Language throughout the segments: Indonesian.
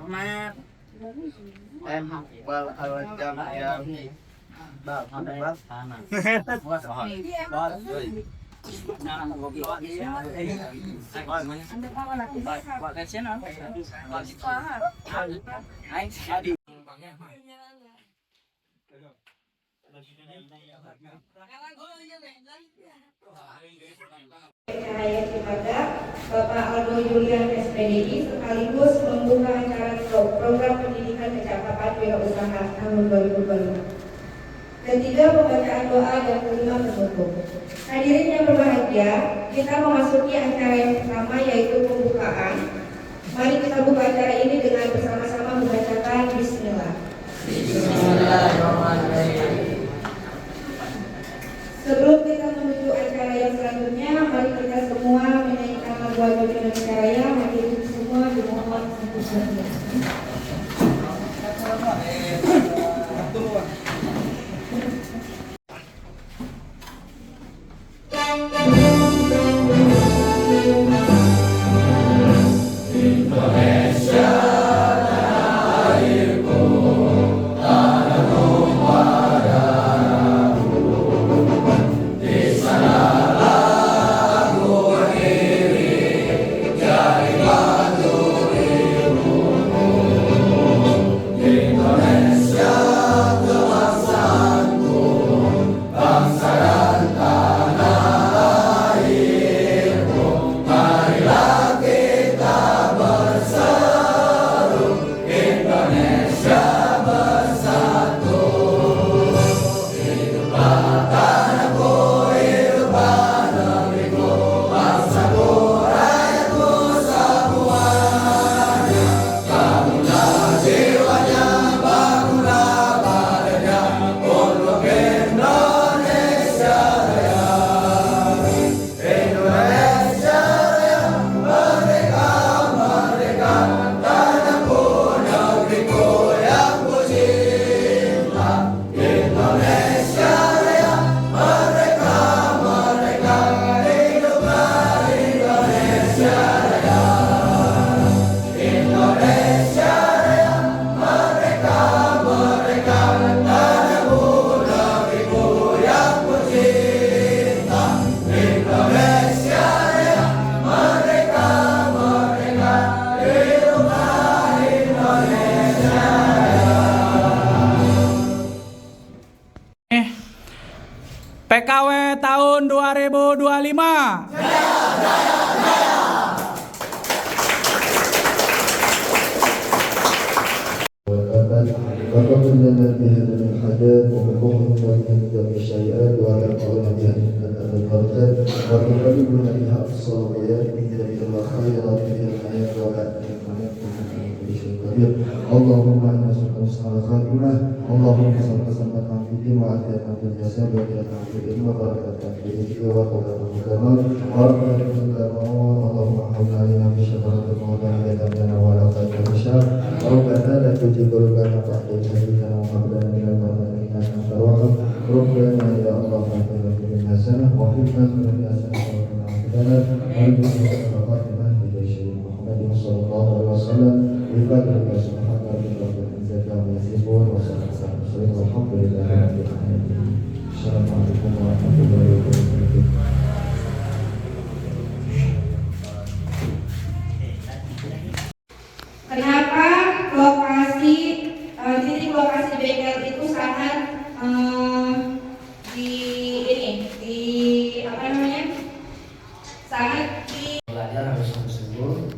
Em bal jam yang bal bal sana. Cahaya Cibaga, Bapak Aldo Julian SPDI sekaligus membuka acara program pendidikan kecakapan wirausaha tahun 2025. Ketiga, pembacaan doa dan kelima penutup. Hadirin yang berbahagia, kita memasuki acara yang pertama yaitu pembukaan. Mari kita buka acara ini dengan bersama-sama membacakan Bismillah. Bismillahirrahmanirrahim. Sebelum kita menuju acara yang selanjutnya, mari kita semua menyanyikan lagu Indonesia Raya. Mari kita semua dimohon untuk berdiri. PKW tahun 2025. وقبل لنا بهذا الحدث ومن أخذ من الشيئات وعلى قولنا بهذا البركات وتقلبنا بها الصالحات من ذلك الخيرات في الحياة وبعد الممات كل شيء قدير. اللهم إنا نسألك على خاتمة. اللهم صل وسلم في الدين وعافية في الجسد وعافية في الدين وبركة في الدين وقوة الكمال ورحمة الكمال. اللهم حول علينا بشفاعة الموتى لنا ولا خير الشر. ربنا لا تجب لنا بعد إذ هديتنا وهب لنا من لدنك إنك أنت الوهاب. ربنا يا الله آتنا في الدنيا حسنة وفي الآخرة حسنة وقنا عذاب النار. وارزقنا خاتمة بجيش محمد صلى الله عليه وسلم بقدر ما سبحان ربك رب العزة عما يصفون وسلام على المرسلين والحمد لله رب العالمين. السلام عليكم ورحمة الله وبركاته. Kenapa titik lokasi bengkel itu sangat belajar harus sungguh-sungguh.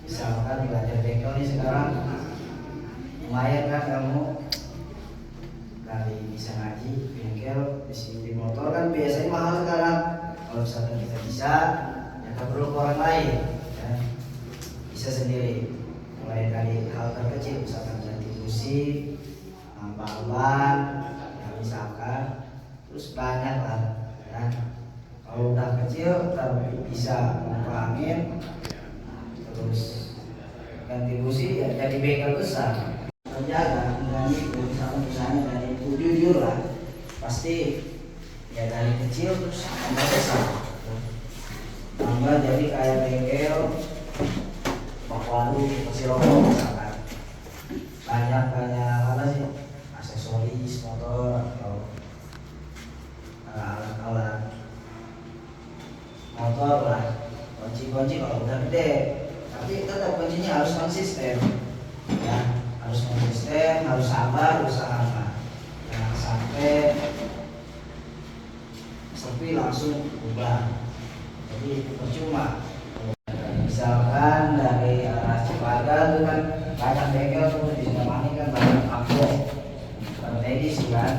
Misalkan belajar bengkel nih sekarang lumayan kan, kamu dari bisa ngaji bengkel bisa di motor kan biasanya mahal sekarang. Kalau misalkan kita bisa, ya nggak perlu ke orang lain ya. Bisa sendiri, mulai dari hal terkecil misalkan ganti busi, nambah ban ya misalkan, terus banyak lah ya. Kalau udah kecil bisa pompa angin, terus ganti busi ya jadi bengkel besar. Terjaga dari misalnya dari itu jujur lah, pasti ya dari kecil terus tambah besar, tambah jadi kayak bengkel bakwaru, kursi rokok misalkan. motor lah, kunci kalau udah gede, tapi tetap kuncinya harus konsisten, ya harus konsisten, harus sabar, usaha, jangan sampai sepi langsung ubah, jadi percuma. Misalkan dari arah Cipaga itu kan banyak bengkel tuh di Sukabumi kan banyak kampung strategis kan.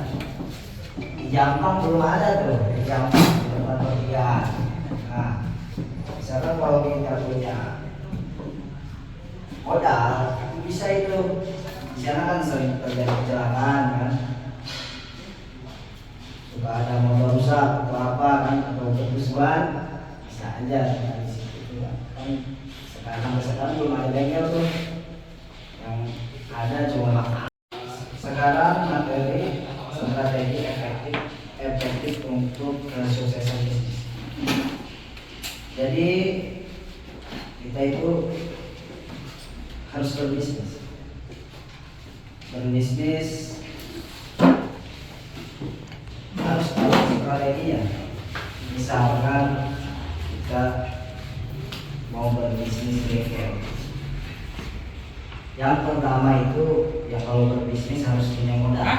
Di Jampang belum ada tuh, di Jampang di tempat pertigaan. Nah, misalkan kalau kita punya modal, bisa itu. Di sana kan sering terjadi kecelakaan kan, suka ada motor rusak atau apa kan, atau kerusuhan, bisa aja di situ kan. Sekarang belum ada bengkel tuh, yang ada cuma sekarang materi strategi efektif untuk kesuksesan bisnis. Jadi kita itu harus berbisnis harus tahu strateginya. Misalkan kita mau berbisnis bengkel, yang pertama itu ya kalau berbisnis harus punya modal.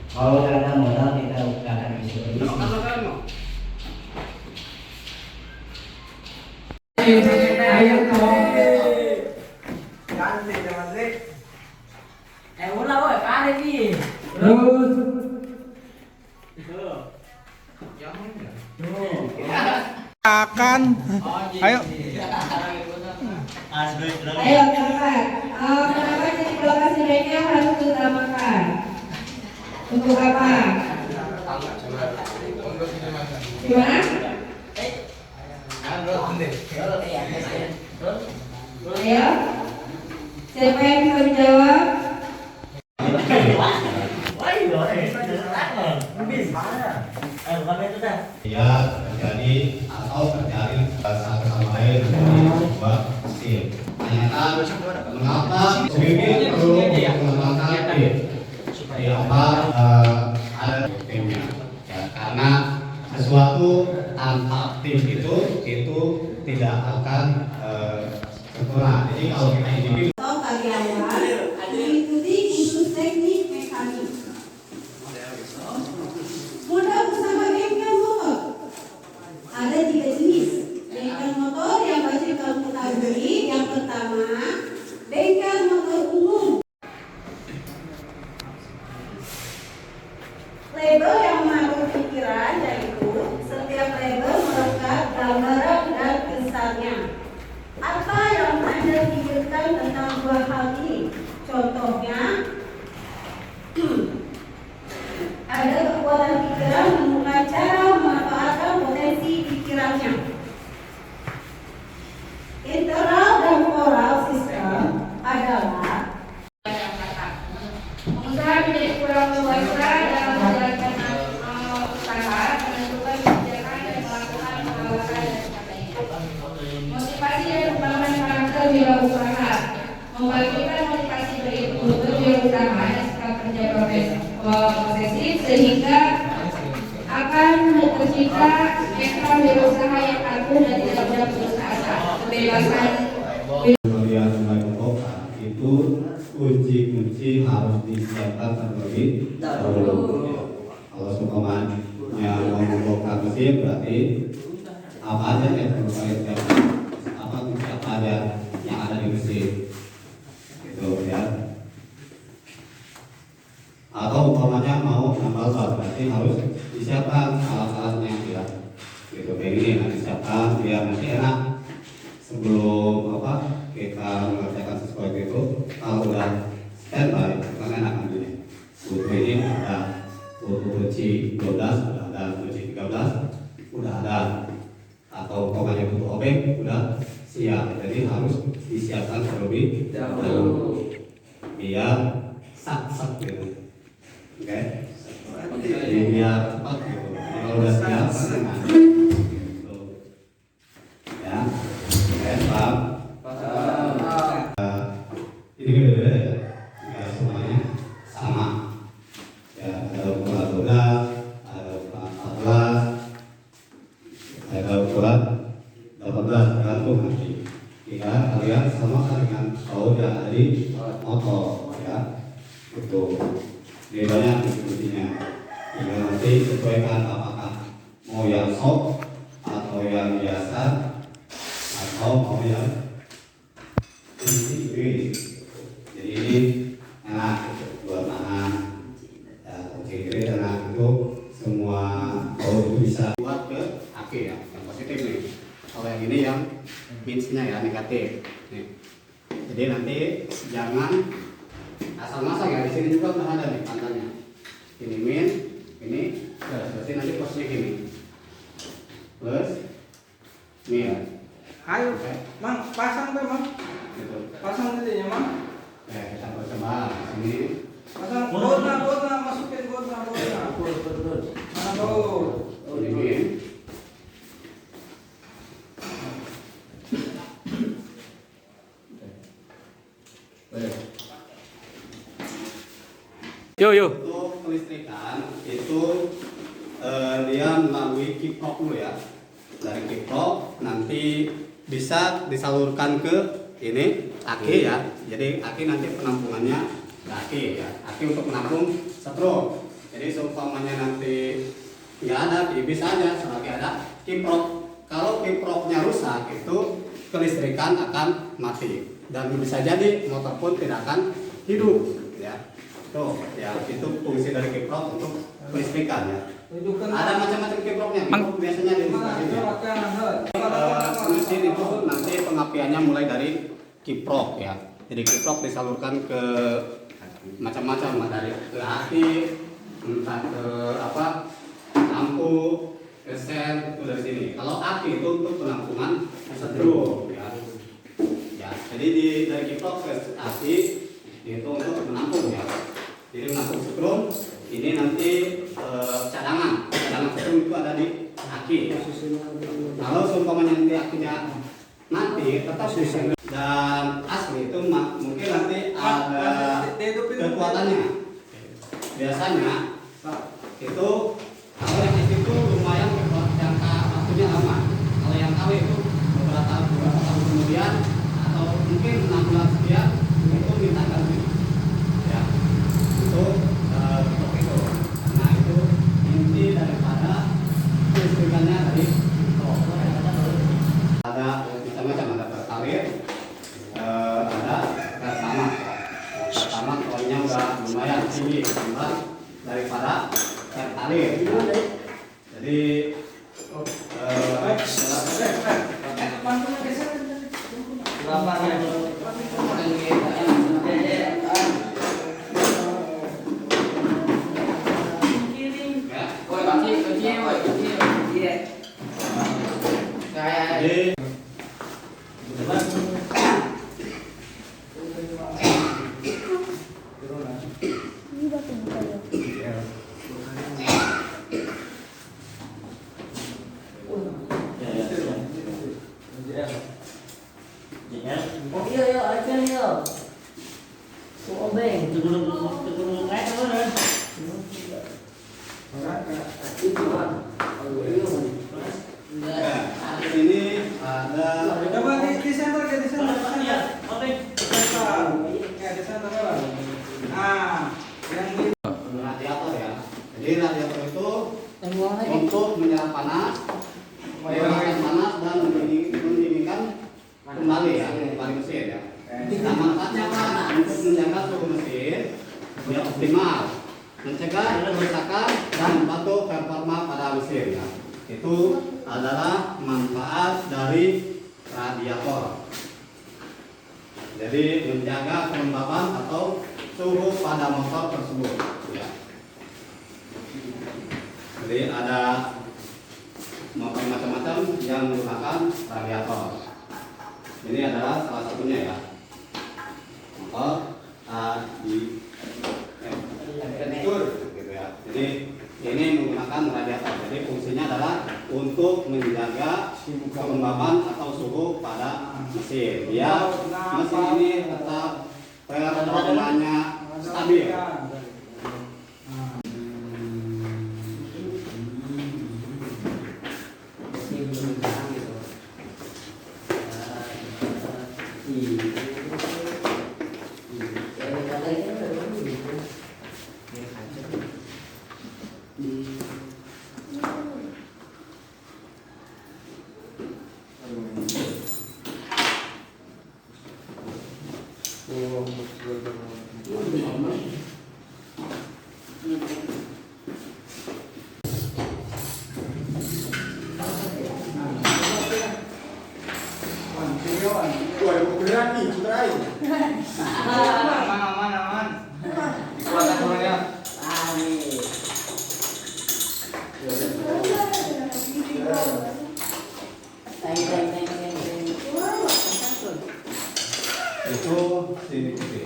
Kalau nggak ada modal kita nggak akan bisa berbisnis. Akan. Ayo. Ayo kakak, kenapa jadi lokasi bengkel harus diutamakan? Untuk apa? Gimana? Ayo, siapa yang bisa menjawab? Ya terjadi atau terjadi satu sama lain menjadi sebuah skill. Ternyata mengapa pemimpin perlu mengembangkan tim? Apa ada timnya? Ya, karena sesuatu tanpa tim itu tidak akan sempurna. Jadi kalau kita individu Karyawan mengikuti kursus teknik mekanik. Modal usaha bengkel motor ada 3 jenis. Bengkel motor yang wajib kamu ketahui, yang pertama bengkel motor umum. Label yang menaruh pikiran yaitu setiap label melekat gambaran dan tulisannya. Apa yang Anda pikirkan tentang dua hal ini? Contohnya, ada kekuatan pikiran menemukan cara memanfaatkan potensi pikirannya. Internal dan moral system adalah pengusaha menjadi kurang leluasa dalam menjalankan usaha, menentukan kebijakan dan melakukan pengawasan dan sebagainya. Motivasi dan pengembangan karakter wirausaha, membagikan motivasi berwirausaha dan sikap kerja posesif sehingga akan tercipta ekstrak wirausaha yang angkuh dan tidak mudah putus asa. Kebebasan melihat pembukaan itu kunci harus disiapkan terlebih dahulu. Kalau seumpamanya mau membongkar mesin berarti apa aja yang perlu kalian siapkan, apa aja yang ada di mesin itu ya. Atau umpamanya mau nambal ban berarti harus disiapkan alat-alatnya ya. Gitu kayak gini nanti disiapkan biar nanti enak sebelum kita mengerjakan sesuatu itu. Kalau udah standby kan enak nantinya. Butuh ini ada, butuh kunci 12 udah ada, kunci 13 udah ada, atau umpamanya butuh obeng udah siap. Jadi harus disiapkan terlebih dahulu biar sak gitu. Oke, jadi biar cepat gitu. Jadi kalau udah siap kan enak gitu. Ya, oke, paham? Ini beda-beda ya, nggak semuanya sama. Ya, ada ukuran 12, ada ukuran 14, surat 18 gantung nanti. Ya, kalian samakan dengan kau yang ada di motor ya. Itu bedanya intinya. Ya, nanti sesuaikan apakah mau yang sok atau yang biasa atau mau yang ini. Jadi ini enak buat anak ya, kiri enak itu semua kau itu bisa buat ke akhir ya, yang positif nih. Kalau yang ini yang minusnya ya, negatif nih. Jadi nanti jangan asal masang ya, di sini juga udah ada nih tandanya. Ini min, ini berarti nanti plusnya gini, plus min. Ayo, Mang, pasang deh, Mang. Gitu. Pasang tadinya, Mang. Kita coba ini. Pasang bodna, masukin bodna. Mana bau? Ini min. Yo. Untuk kelistrikan itu dia melalui kiprok dulu ya. Dari kiprok nanti bisa disalurkan ke ini aki ya. Jadi aki nanti penampungannya ke aki ya. Aki untuk menampung setrum. Jadi seumpamanya nanti nggak ada, bisa aja selagi ada kiprok. Kalau kiproknya rusak itu kelistrikan akan mati dan bisa jadi motor pun tidak akan hidup ya. Tuh, ya itu fungsi dari kiprok untuk kelistrikan ya. Ada macam-macam kiproknya. Kiprok biasanya di mesin itu nanti pengapiannya mulai dari kiprok ya. Jadi kiprok disalurkan ke macam-macam, dari ke aki, entah ke apa, lampu, ke sel itu dari sini. Kalau aki itu untuk penampungan setrum ya. Ya, jadi dari kiprok ke aki itu untuk menampung ya. Jadi menampung setrum ini nanti cadangan setrum itu ada di aki. Kalau seumpamanya nanti akinya mati tetap bisa. Dan asli itu mungkin nanti ada kekuatannya. Biasanya itu kalau yang asli itu lumayan jangka waktunya lama. Kalau yang KW itu beberapa tahun kemudian atau mungkin 6 bulan sekian itu minta ganti. Ya, itu itu. Nah itu inti daripada kelistrikannya tadi. Ada macam-macam, ada pertalit, ada pertama poinnya udah lumayan tinggi daripada pertalit. Jadi ini ada Coba di center. Di center. Nah, yang di radiator ya. Jadi radiator itu untuk menyerap panas, menghilangkan panas dan mendinginkan kembali ya, kembali mesin ya. Nah, manfaatnya apa? Untuk menjaga suhu mesin biar optimal, mencegah kerusakan dan membantu performa pada mesin ya. Itu adalah manfaat dari radiator. Jadi menjaga kelembaban atau suhu pada motor tersebut ya. Jadi ada motor macam-macam yang menggunakan radiator. Ini adalah salah satunya ya. Motor gitu ya. Jadi ini menggunakan radiator. Jadi fungsinya adalah untuk menjaga kelembaban atau suhu pada mesin. Biar mesin ini tetap performanya stabil. Aman, aman, aman. Dikuatkan orangnya. Itu sini putih.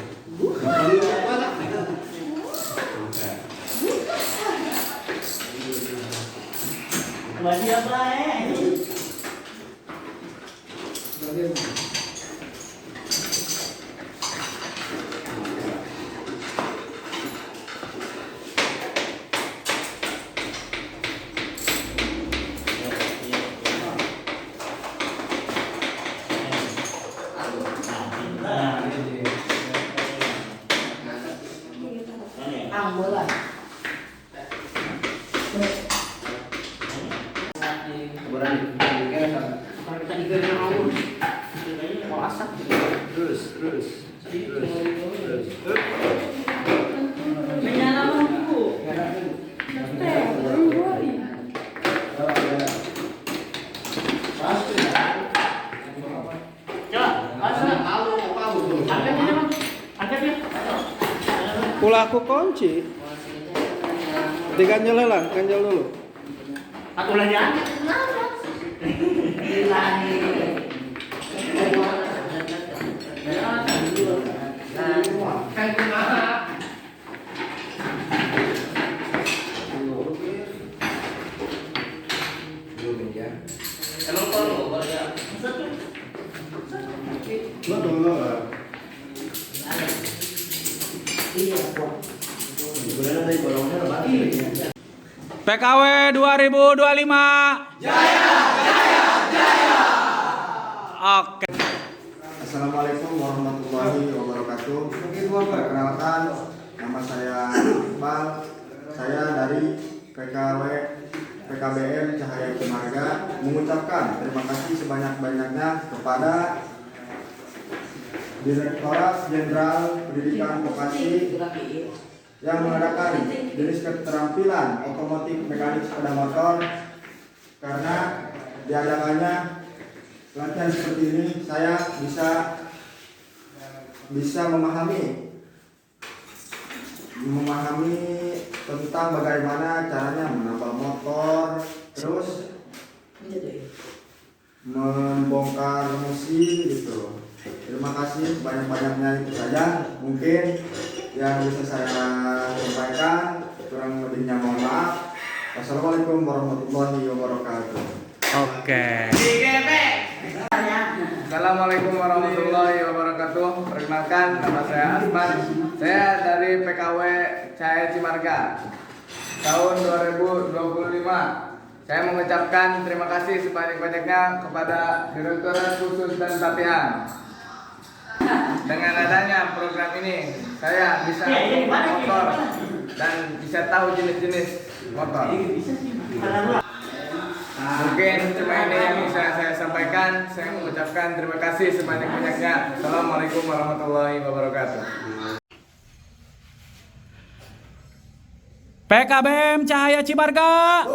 Pulaku kunci. Diganjel lah, ganjel dulu. Aku lagi angkat. Emang kalau boleh PKW 2025. Oke. Assalamualaikum warahmatullahi wabarakatuh. Perkenalkan, nama saya Iqbal. Saya dari PKBM Cahaya Cimarga mengucapkan terima kasih sebanyak-banyaknya kepada Direktorat Jenderal Pendidikan Vokasi yang mengadakan jenis keterampilan otomotif mekanik sepeda motor, karena diadakannya latihan seperti ini saya bisa memahami tentang bagaimana caranya menambal motor, terus membongkar mesin gitu. Terima kasih banyak-banyaknya, itu saja mungkin yang bisa saya sampaikan, kurang lebihnya mohon maaf. Wassalamualaikum warahmatullahi wabarakatuh. Oke. Assalamualaikum warahmatullahi wabarakatuh. Perkenalkan, nama saya Asman. Saya dari PKW Cahaya Cimarga tahun 2025. Saya mengucapkan terima kasih sebanyak-banyaknya kepada Direktorat Khusus dan Pelatihan. Dengan adanya program ini, saya bisa motor dan bisa tahu jenis-jenis motor. Mungkin cuma ini yang bisa saya sampaikan. Saya mengucapkan terima kasih sebanyak-banyaknya. Assalamualaikum warahmatullahi wabarakatuh. PKBM Cahaya Cimarga.